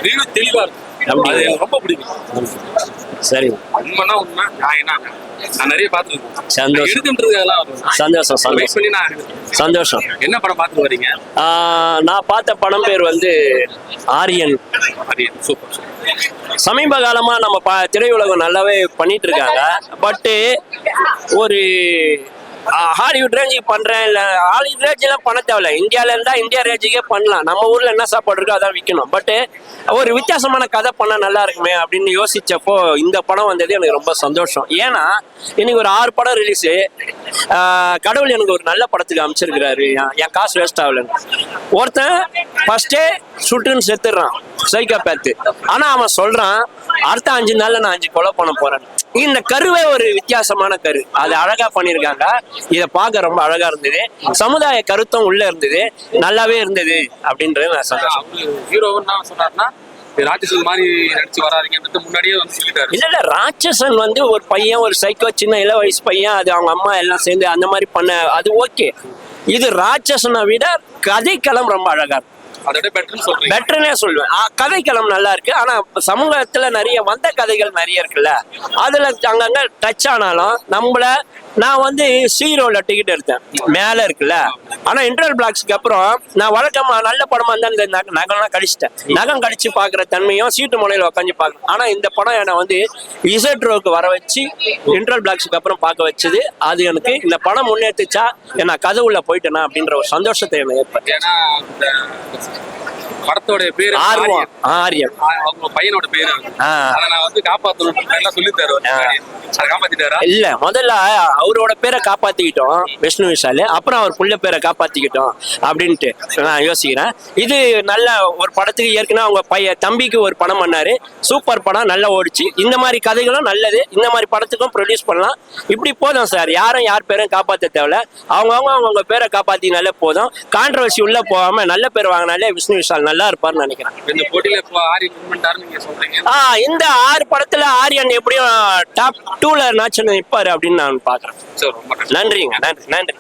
Review தெளிவா இருக்கும். அது எனக்கு ரொம்ப பிடிக்கும். சரி, உண்மைன்னா உண்மை, நான் நான் நிறைய பார்த்துருக்கேன். சந்தோஷம் எடுத்துன்றதுலாம் சந்தோஷம் வெயிட் சந்தோஷம் பண்ணி நான் எடுத்தேன். சந்தோஷம். என்ன படம் பார்த்துட்டு வரீங்க? நான் பார்த்த படம் பேர் வந்து ஆரியன். அது சூப்பர். சமீப காலமா நம்ம திரையுலகம் நல்லாவே பண்ணிட்டு இருக்காங்க. பட்டு ஒரு ஹாலிவுட் ரேஞ்சுக்கு பண்றேன், இல்ல ஹாலிவுட் ரேஞ்ச் எல்லாம் பண்ண தேவையில்ல. இந்தியால இருந்தா இந்தியா ரேஞ்சுக்கே பண்ணலாம். நம்ம ஊர்ல என்ன சாப்பாடு இருக்கோ அதான் விற்கணும். பட்டு ஒரு வித்தியாசமான கதை பண்ணா நல்லா இருக்குமே அப்படின்னு யோசிச்சப்போ இந்த படம் வந்தது எனக்கு ரொம்ப சந்தோஷம். ஏன்னா இன்னைக்கு ஒரு 6 படம் ரிலீஸு. கடவுள் எனக்கு ஒரு நல்ல படத்துக்கு அமைச்சிருக்கிறாரு. என் காசு வேஸ்ட் ஆகலன்னு. ஒருத்தன் ஃபர்ஸ்டே சுட்டுன்னு செத்துடுறான், சைக்கோபேத்து. ஆனா அவன் சொல்றான் அடுத்த 5 நாள்ல நான் 5 கொலை பண்ண போறேன். இந்த கருவே ஒரு வித்தியாசமான கரு. அது அழகா பண்ணியிருக்காங்க. இதை பார்க்க ரொம்ப அழகா இருந்தது. சமுதாய கருத்தும் உள்ள இருந்தது, நல்லாவே இருந்தது அப்படின்றது நான் சந்தோஷம். ஹீரோன்னு சொன்னார்னா ராட்சசன் மாதிரி நடிச்சு வராதிங்கன்றது முன்னாடியே வந்து சொல்லிட்டாரு. இல்ல ராட்சசன் வந்து ஒரு பையன், ஒரு சைக்கோ, சின்ன இள வயசு பையன், அது அவங்க அம்மா எல்லாம் சேர்ந்து அந்த மாதிரி பண்ண, அது ஓகே. இது ராட்சசனை விட கதைக்களம் ரொம்ப அழகா இருக்கு. அதோட பெட்டர்னே சொல்லுவேன். கதைக்களம் நல்லா இருக்கு. ஆனா சமூகத்துல நிறைய வந்த கதைகள் நிறைய இருக்குல்ல, அதுல அங்கங்க டச் ஆனாலும் நான் வந்து சீரோல டிக்கெட் எடுத்தேன், மேல இருக்குல்ல. ஆனா இன்டர்வல் பிளாக்ஸ்க்கு அப்புறம் நான் வழக்கமா நல்ல படமா இருந்தா இந்த நகம்லாம் கடிச்சிட்டேன். நகம் கடிச்சு பாக்குற தன்மையும் சீட்டு முனையில உட்காந்து பாக்கணும். ஆனா இந்த படம் என்னை வந்து இசட் ரோக்கு வர வச்சு இன்டர்வல் பிளாக்ஸ்க்கு அப்புறம் பார்க்க வச்சது. அது எனக்கு இந்த படம் முன்னேற்றுச்சா நான் கதை உள்ள போயிட்டேனா அப்படின்ற ஒரு சந்தோஷத்தை எனக்கு ஏற்பட்டு. படத்தோட பேரு ஆரியன். அவங்க பையனோட பேரு. நான் வந்து காப்பாத்தணும் சொல்லி தருவேன். காப்பாத்திட்டாரா? இல்ல, முதல்ல அவரோட பேரை காப்பாத்திக்கிட்டோம் விஷ்ணு விஷால், அப்புறம் அவர் புள்ள பேரை காப்பாத்திக்கிட்டோம் அப்படின்ட்டு நான் யோசிக்கிறேன். இது நல்ல ஒரு படத்துக்கு ஏற்கனவே அவங்க தம்பிக்கு ஒரு படம் பண்ணாரு, சூப்பர் படம், நல்லா ஓடிச்சு. இந்த மாதிரி கதைகளும் நல்லது. இந்த மாதிரி படத்துக்கும் ப்ரொடியூஸ் பண்ணலாம். இப்படி போதும் சார். யாரும் யார் பேரும் காப்பாற்ற தேவையில்ல. அவங்கவுங்க பேரை காப்பாத்தினாலே போதும். கான்ட்ரவர்சி உள்ள போகாம நல்ல பேர் வாங்கினாலே விஷ்ணு விஷால் நல்லா இருப்பார்னு நினைக்கிறேன். இந்த போட்டியில இந்த 6 படத்துல ஆரியன் எப்படியும் டாப் 2ல நிற்பாரு அப்படின்னு நான் பாக்குறேன். நன்றிங்க. நன்றி.